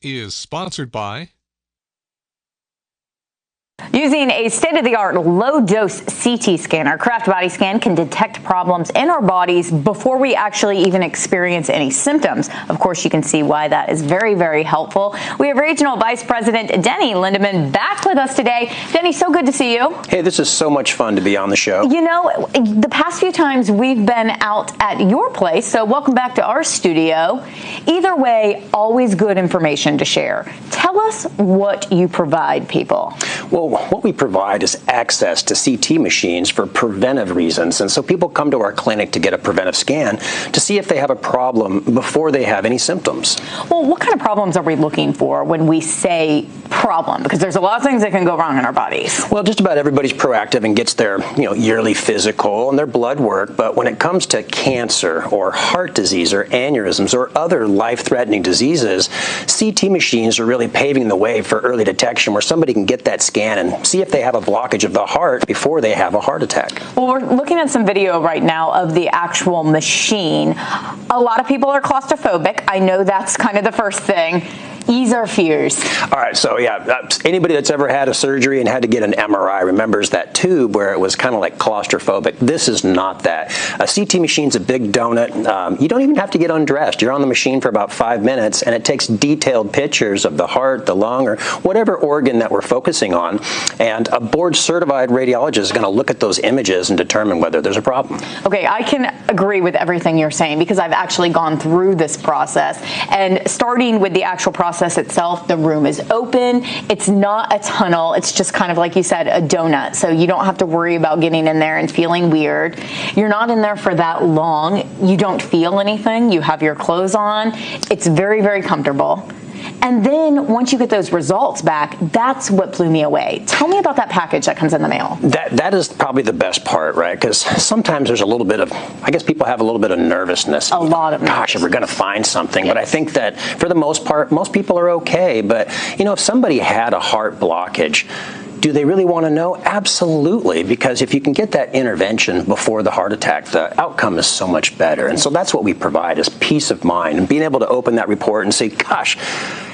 Is sponsored by. Using a state-of-the-art low-dose CT scanner, Craft Body Scan can detect problems in our bodies before we actually even experience any symptoms. Of course, you can see why that is very, very helpful. We have Regional Vice President Denny Lindemann back with us today. Denny, so good to see you. Hey, this is so much fun to be on the show. You know, the past few times we've been out at your place, so welcome back to our studio. Either way, always good information to share. Tell us what you provide people. Well, what we provide is access to CT machines for preventive reasons. And so people come to our clinic to get a preventive scan to see if they have a problem before they have any symptoms. Well, what kind of problems are we looking for when we say problem? Because there's a lot of things that can go wrong in our bodies. Well, just about everybody's proactive and gets their yearly physical and their blood work. But when it comes to cancer or heart disease or aneurysms or other life-threatening diseases, CT machines are really paving the way for early detection where somebody can get that scan and see if they have a blockage of the heart before they have a heart attack. Well, we're looking at some video right now of the actual machine. A lot of people are claustrophobic. I know that's kind of the first thing. Ease our fears. All right, so yeah, anybody that's ever had a surgery and had to get an MRI remembers that tube where it was kind of like claustrophobic. This is not that. A CT machine's a big donut. You don't even have to get undressed. You're on the machine for about 5 minutes, and it takes detailed pictures of the heart, the lung, or whatever organ that we're focusing on. And a board-certified radiologist is going to look at those images and determine whether there's a problem. Okay, I can agree with everything you're saying because I've actually gone through this process. And starting with the actual process itself, the room is open. It's not a tunnel. It's just kind of, like you said, a donut. So you don't have to worry about getting in there and feeling weird. You're not in there for that long. You don't feel anything. You have your clothes on. It's very, very comfortable. And then once you get those results back, that's what blew me away. Tell me about that package that comes in the mail. That is probably the best part, right? Because sometimes there's a little bit of, I guess people have a little bit of nervousness. A lot of nervousness. Gosh, if we're going to find something. Yes. But I think that for the most part, most people are okay. But, if somebody had a heart blockage, do they really want to know? Absolutely, because if you can get that intervention before the heart attack, the outcome is so much better. And so that's what we provide is peace of mind and being able to open that report and say, gosh,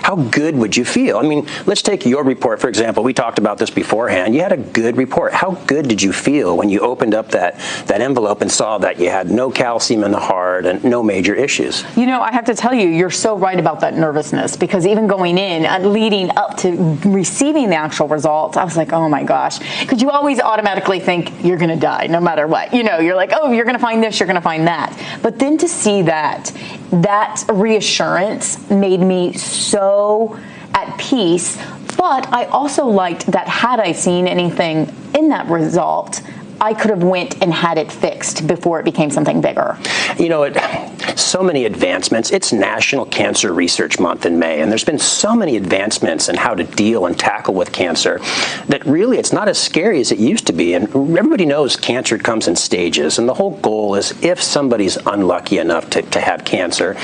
how good would you feel? I mean, let's take your report, for example. We talked about this beforehand. You had a good report. How good did you feel when you opened up that envelope and saw that you had no calcium in the heart and no major issues? I have to tell you, you're so right about that nervousness because even going in and leading up to receiving the actual results, I was like, oh my gosh, because you always automatically think you're going to die no matter what. You're like, oh, you're going to find this, you're going to find that. But then to see that reassurance made me so at peace. But I also liked that had I seen anything in that result, I could have went and had it fixed before it became something bigger. So many advancements. It's National Cancer Research Month in May, and there's been so many advancements in how to deal and tackle with cancer that really it's not as scary as it used to be. And everybody knows cancer comes in stages, and the whole goal is if somebody's unlucky enough to have cancer,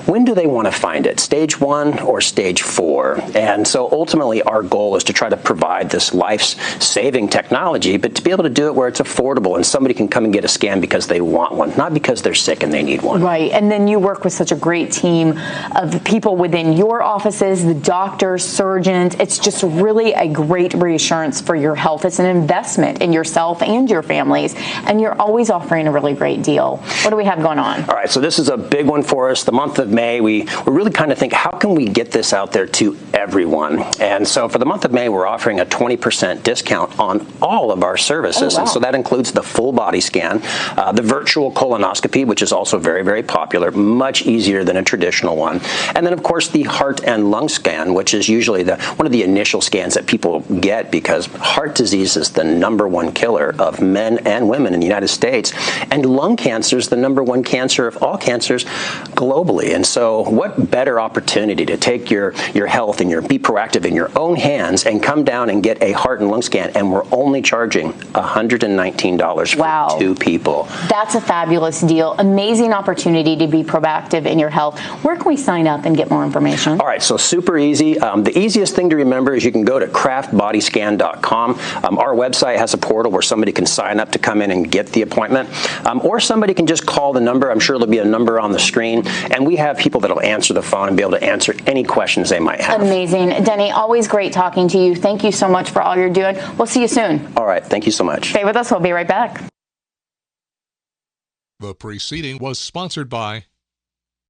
when do they want to find it? Stage 1 or stage 4? And so ultimately our goal is to try to provide this life-saving technology, but to be able to do it where it's affordable and somebody can come and get a scan because they want one, not because they're sick and they need one. Right, and then you work with such a great team of people within your offices, the doctors, surgeons. It's just really a great reassurance for your health. It's an investment in yourself and your families, and you're always offering a really great deal. What do we have going on? All right, so this is a big one for us. The month of May, we really kind of think, how can we get this out there to everyone? And so for the month of May, we're offering a 20% discount on all of our services. Oh, wow. And so that includes the full body scan, the virtual colonoscopy, which is also very, very popular, much easier than a traditional one. And then, of course, the heart and lung scan, which is usually one of the initial scans that people get because heart disease is the #1 killer of men and women in the United States. And lung cancer is the #1 cancer of all cancers globally. And so what better opportunity to take your health and be proactive in your own hands and come down and get a heart and lung scan, and we're only charging $119 for Wow. 2 people. That's a fabulous deal. Amazing opportunity to be proactive in your health. Where can we sign up and get more information? All right, so super easy. The easiest thing to remember is you can go to craftbodyscan.com. Our website has a portal where somebody can sign up to come in and get the appointment, or somebody can just call the number. I'm sure there'll be a number on the screen, and we have have people that'll answer the phone and be able to answer any questions they might have. Amazing. Denny, always great talking to you. Thank you so much for all you're doing. We'll see you soon. All right. Thank you so much. Stay with us. We'll be right back. The preceding was sponsored by